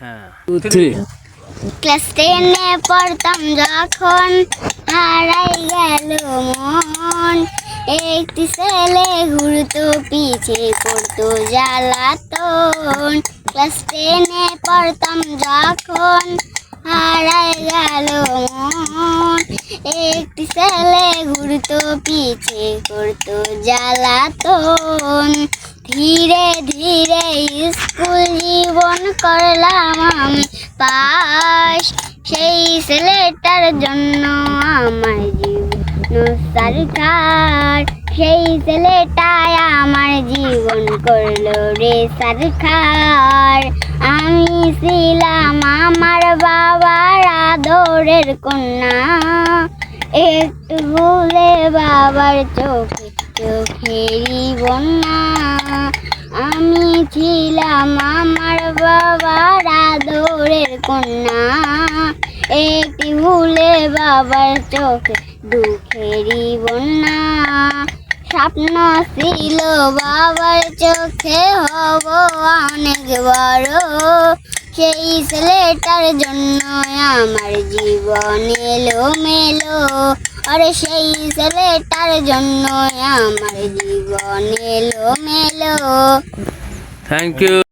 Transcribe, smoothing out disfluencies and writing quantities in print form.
হ্যাঁ। ক্লাস 10-এ পড়তাম যখন হারাই গেল মন, একটি ছেলে ঘুরতো পিছে করতো জ্বালাতন। ক্লাস 10-এ পড়তাম যখন হারাই গেল মন, একটি ছেলে ঘুরতো পিছে করতো জ্বালাতন। ধীরে ধীরে স্কুল জীবন করলাম আমি পাশ, সেই ছেলেটার জন্য আমার জীবন সরকার, সেই ছেলেটাই আমার জীবন করলো রে সরকার। আমি ছিলাম আমার বাবার আদরের কন্যা, একটু ভুলে বাবার চোখে চোখেরই বন্যা। আমি ছিলাম আমার বাবার আদরের কন্যা, একটি ভুলে বাবার চোখে দুঃখেরই বন্যা। স্বপ্ন ছিল বাবার চোখে হব অনেক বড়, সেই ছেলেটার জন্য আমার জীবন এলো মেলো। আরে সেই ছেলেটার জন্য আমার জীবন এলো মেলো। Thank you.